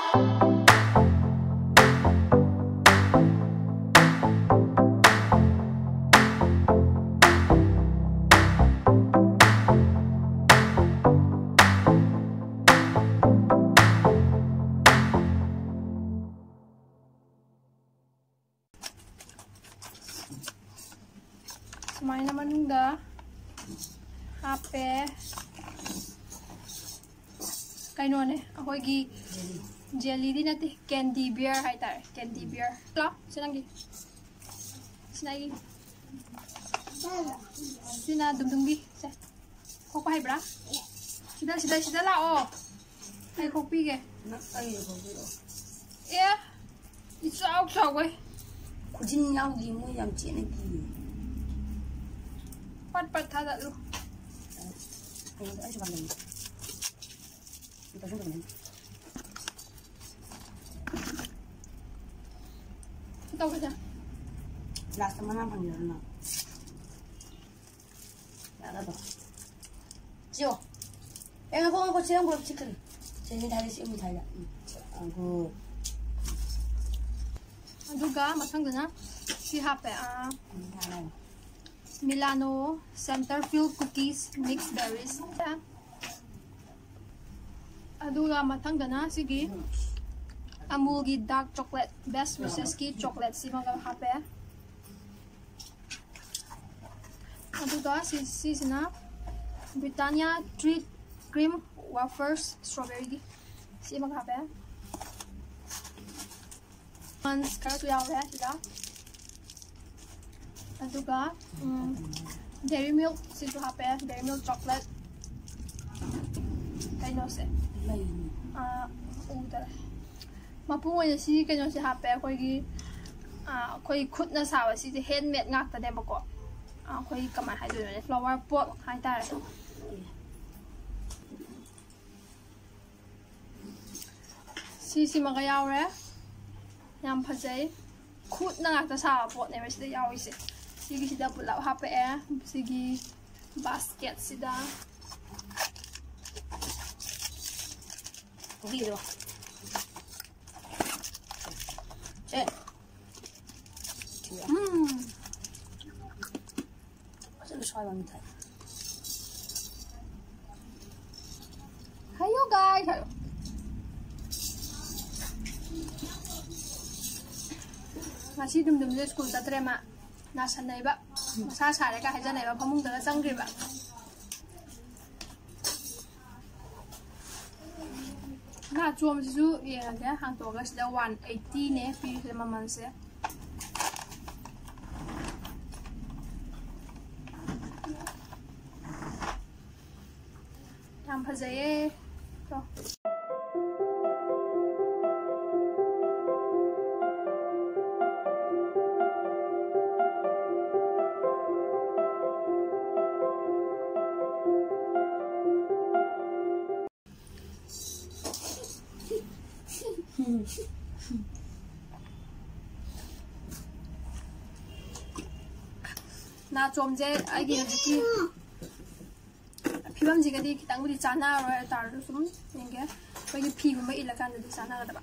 Sumain naman da hape kaino ne akoigi jelly di nati candy bear hai tar candy bear lo sinangi sinagi sina dumdumgi se kok hai bra sida la o ai kok pi ge yeah it's out so way kujin yao di mo yam che ne ki pat tha da lu ai chu ban ni kita jumpa ni tahu aja last mana panggil na ada tu jo aku siang belum chicken jadi dari sini saya aku aduga mathangdana si hape Milano Centerfield cookies mixed berries aduga mathangdana sigi Amul gi dark chocolate best wishes ki chocolate si mga hape aduga si sina Britannia treat cream wafers strawberry si mga hape Mans kara tu yaw ya sila aduga dairy milk si tu hape dairy milk chocolate kaino se uda mapungo ya si kaino si hape koi khut na sawa si handmade ngak ta de bako koi kaman hai do ne flower pot hai ta si mga yaw re yam phajai khut na ngak ta sawa pot ne sida yaw ise sigi sida pula hape sigi basket sida video Hayo guys, hayo. Masih dum-dum di school ta trema nasa nai ba masa sare ka haja nai ba pamung da changri ba na chom su ye ga hang to ga sida 180 ne pi se maman se tam phajaye to na chom je ai gi ki phibam ji ga di kitang budi chana ro tar sum nge pai gi phi ma ila kan di chana ga ba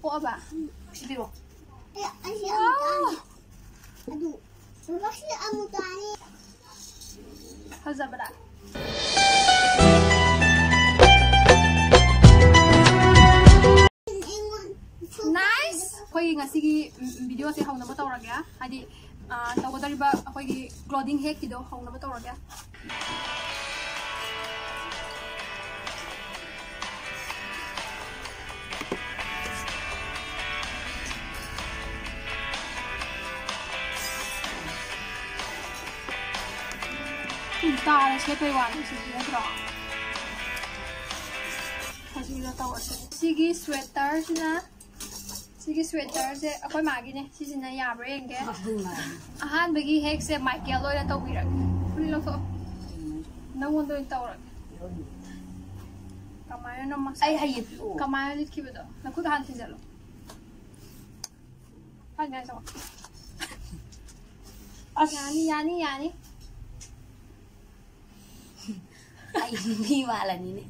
o ba video aduh masih amutani hazabra nice koi ngasigi video se hauna ba tawra ga hadi tawdari ba koi gi clothing hack kido hauna ba tawra ga ta se koi wa ni se dra hadi ga tawra sigi sweater na Sigi sweater se akoy magi ne sisina yabra yenge ahan bagi hek se Michael oy na tawira puli lo to nawon do tawra kamaya no mas ai hayip kamaya lit kibedo na ku han tinjalo pa nga so yani ai ni wala ni ne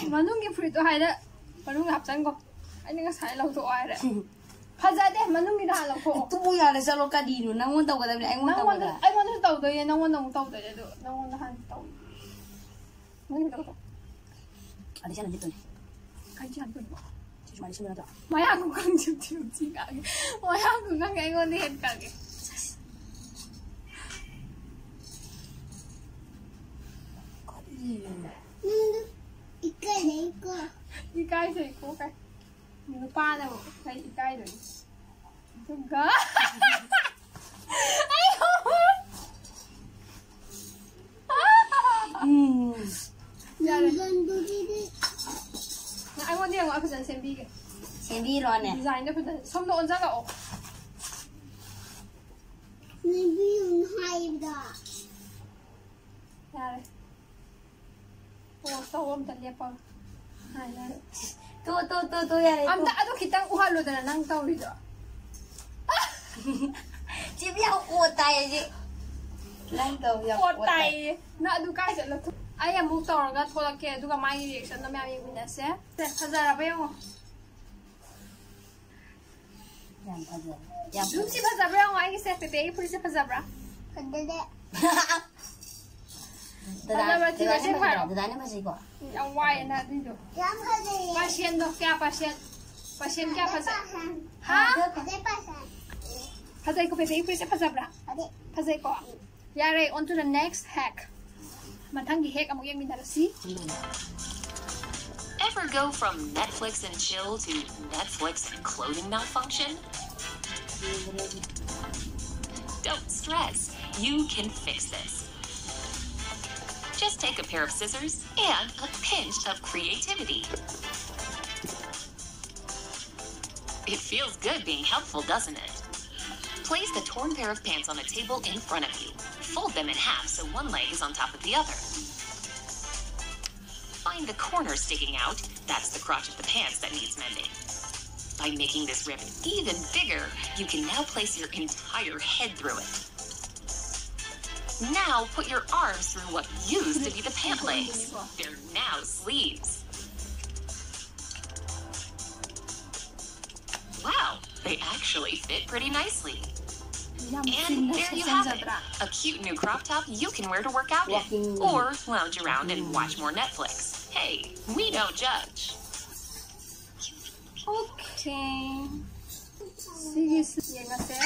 Manunggi frito haida manung hapsan ko ani nga sai lau to ai re phajade manunggi da lau to tu bu ya le sa lo ka di nu nang won taw ka da ai won taw da ai won taw do ye nang won nang taw do ye do nang won han taw manunggi taw to ada jalan gitu nih kai jan ko cuma di sini ada maya ko kang chip chip chi ka ge maya ko kang ai ngon ni het ka ge Ikai thì cố cái người pa này thấy ikai rồi đừng gỡ ai không dạ rồi anh muốn đi không anh phải xem đi kìa xem đi rồi nè design nó phải xong độ ra lộ dạ rồi 오, 싸움 달려봐. 아니야. 또 ya le 암다 아도 기땅 우할로잖아. 낭 떠올리죠. 집이 하고 왔다야지 랑도 야 꽃다이. 나 누가 있었나? 아야 목 떠올가 돌아게 누가 많이 리액션 너 매미 민나세. 네, 하자라 배워. 야 눈치 하자 배워. 아이게 세 베베 프리스 하자 브라. 근데 Dadanya masih kok. Yang why na dito. yang ada Pasien dok kya pasien? Pasien kya pasien? Ha? ada pasal Hazay ko pepe free sa bra. ada Hazay ko. Yare on to the next hack. Matanggi hack amo yang minarasi. Ever go from Netflix and chill to Netflix and clothing malfunction? Don't stress. You can fix this. Just take a pair of scissors and a pinch of creativity. It feels good being helpful, doesn't it? Place the torn pair of pants on a table in front of you. Fold them in half so one leg is on top of the other. Find the corner sticking out. That's the crotch of the pants that needs mending. By making this rip even bigger, you can now place your entire head through it. Now put your arms through what used to be the pant legs. They're now sleeves. Wow, they actually fit pretty nicely. And there you have it. A cute new crop top you can wear to work out in. Or lounge around and watch more Netflix. Hey, we don't judge. Okay. Sige, sige nga sir.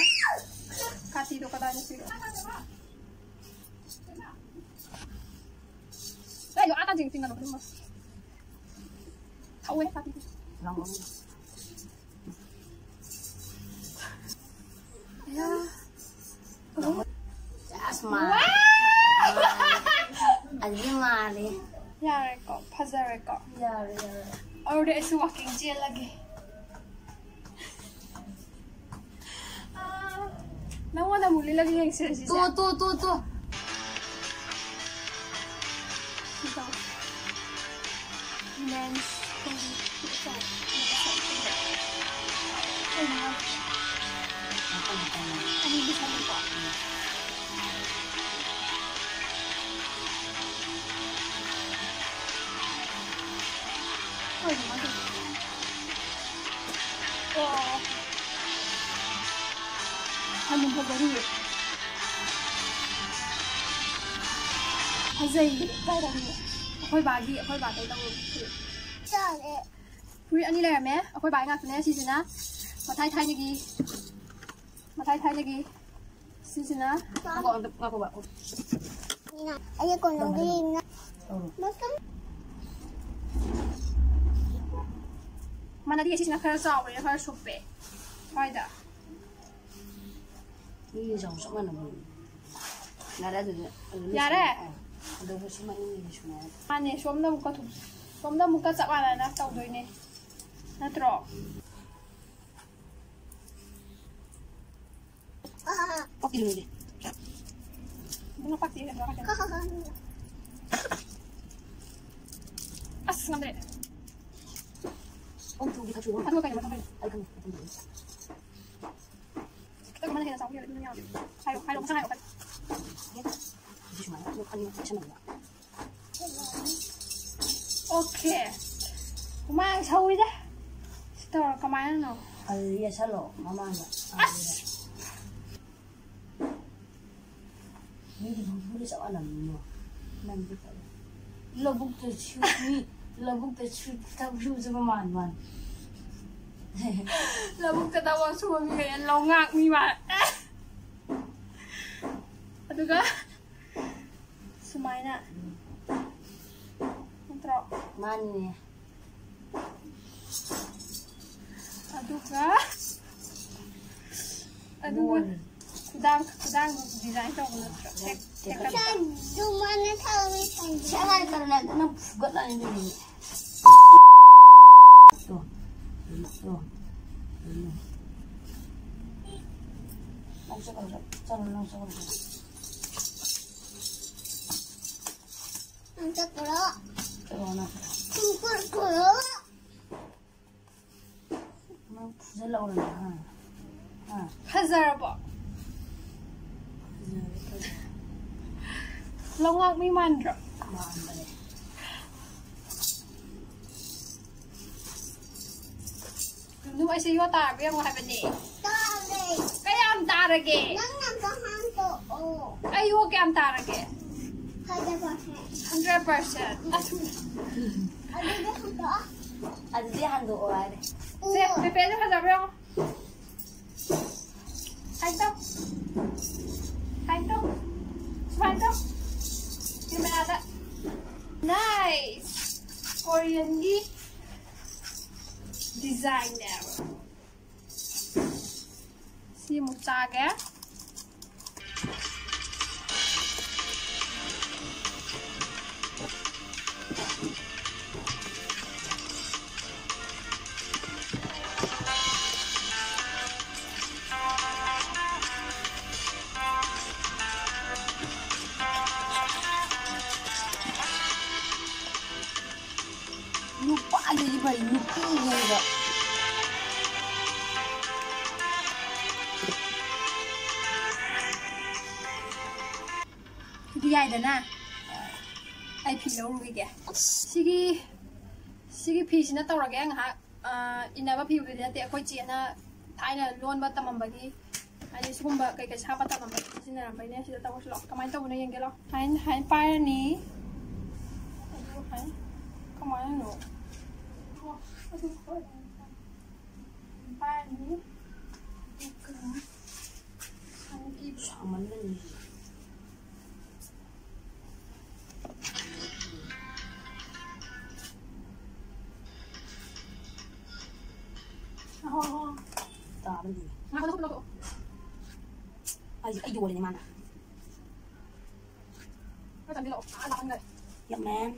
Katido ka tayo sir. Ayo, akan tinggal dulu mas. Tahu ya tapi. Ya. Asma. Adi mali. Ya reko, pasar reko. Ya. Oh, udah isu walking jail lagi. Nawa muli lagi yang sih. Tuh. Men's ini bisa lupa. Oh, gimana? Oh, kamu baru ya? Hazay, bayar ni. Khôi bà gì? Khôi bà tới đâu? sao đấy Quý anh đi làm mẹ, khôi bà ngạc nè, xin á. Mà thay lagi. Mà thay lagi. Xin á. Ngaku ba? Nina ayo con nó đi na basta Mana dia xin khá sao vậy? Khá sụp bể. Phải đã. Ini jauh sama mana bu? Nada tu. Nada. Ada macam mana ni semua? Ane, som da muka sak wala na tau doi ne. Na tro. Pakai dulu deh. Bunga pati na ka. As ngamre. Oh, tu kita cuba. Aku kayak macam ni. Ayo kan. Kita kemana kita tahu ya dunia. Ayo, pesan ayo kan. Ya. Jadi semua. Lu kan macam mana? Okay. Kumang sawi dah. Store kemana no? Iya salo, mama na. Ni di bulu sa alam mo. Nanti ka. Labog te chuti, tabu sa man. Labog te tawa suami kaya longak mi ma. Aduh ka? Sumay na. Intro. Mani. Aduh ka? Aduh. Kudang design to ulit. Check. Cuma na television. Jangan karena kena buat lah ini. Tuh. Langsung. Untuk kuro. Corona. Kuro. Mau selalu lah. Hazar ba? Longak mi mandra. Nung ay siyo tabi ang mga ni. Tabi. Kaya am tarage. Nang nagkahanto. Oh. Ay huwag kaya am tarage. 100%. 100%. Ada dia hanto. Ada dia hantu orang. Se, depende hazar ba? Hai to. Gimana? Nice. Korean designer. Si Mutsaga. Lupa ada di balik lupa enggak. Di ai da na. Ai phi lo ru ge. Sigi phi sina tawra ge nga inaba phi bu de te akoi chi na thaina lon ba tamam ba gi ai sugumba kai kai sa pa tamam ba sina ram bai ne sida tawo lo kamai tawo na yeng ge lo hain pa ni hain kamai no pa ni Sama ni. Tak ada. Ayo boleh ni mana? Ya man.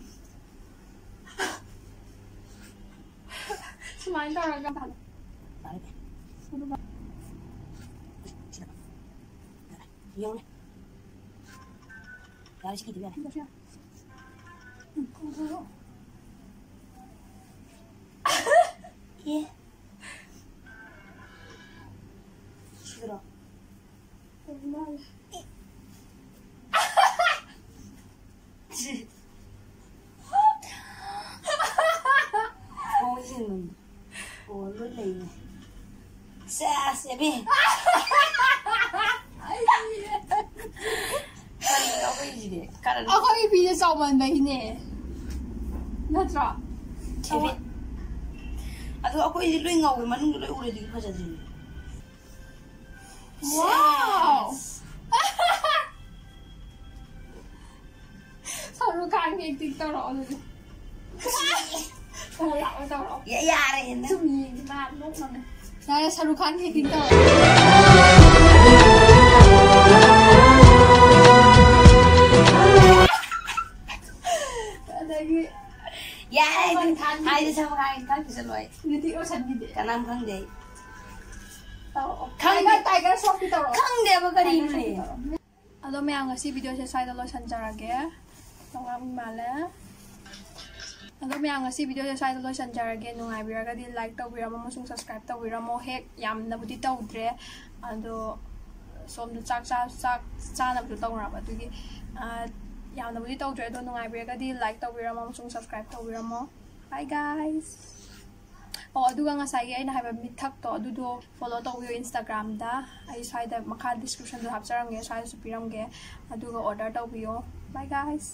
Semain tau orang kan. Tak ada. Yang ni. Dari sikit dia. Yeah. Sudah. Oh ini. Oh lu ni. Sas ya be. Ako ibigay sa uman ba hini? Natra. TV. Ako ini lu ngau manung lu udah di pasar sini. Wow! 서로 강의 틱톡으로 오늘 올라오도록 야야래. 좀 이만 놓으면 나의 서로 강의 틱톡 Ya, hai sama kan bisa loy. Ini tiga sandi deh. Kanam kang deh. Tahu. Kang tiger shop kita loh. Kang deh apa kali ini? Aduh, mayang ngasih video saya dulu sancar aja. Tolong malah. Aduh, mayang ngasih video saya dulu sancar aja. Nungai biar kadi like tahu biar mau langsung subscribe tahu biar mau hack yam nabuti tahu deh. Aduh, som tu cak nabuti tahu apa tu ki. ꯌꯥꯝꯅꯕꯨꯗꯤ ꯇꯧꯗ꯭ꯔꯦ ꯑꯗꯣ ꯅꯨꯡꯉꯥꯏꯕꯤꯔꯒꯗꯤ ꯂꯥꯏꯛ ꯇꯧꯕꯤꯔꯝꯃꯣ ꯑꯃꯁꯨꯡ ꯁꯕꯁꯀ꯭ꯔꯥꯏꯕ ꯇꯧꯕꯤꯔꯝꯃꯣ ꯕꯥꯏ ꯒꯥꯏꯁ ꯑꯣ ꯑꯗꯨꯒ ꯉꯁꯥꯏꯒꯤ ꯑꯩꯅ ꯍꯥꯏꯕ ꯃꯤꯊꯛꯇꯣ ꯑꯗꯨꯗꯣ ꯐꯣꯂꯣ ꯇꯧꯕꯤꯌꯣ ꯏꯟꯁꯇꯥꯒ꯭ꯔꯥꯝꯗ ꯑꯩ ꯁ꯭ꯋꯥꯏꯗ ꯃꯈꯥ ꯗꯤꯁꯀ꯭ꯔꯤꯞꯁꯟꯗꯣ ꯍꯥꯞꯆꯔꯝꯒꯦ ꯁ꯭ꯋꯥꯏꯗꯁꯨ ꯄꯤꯔꯝꯒꯦ ꯑꯗꯨꯒ ꯑꯣꯔꯗꯔ ꯇꯧꯕꯤꯌꯣ ꯕꯥꯏ ꯒꯥꯏꯁ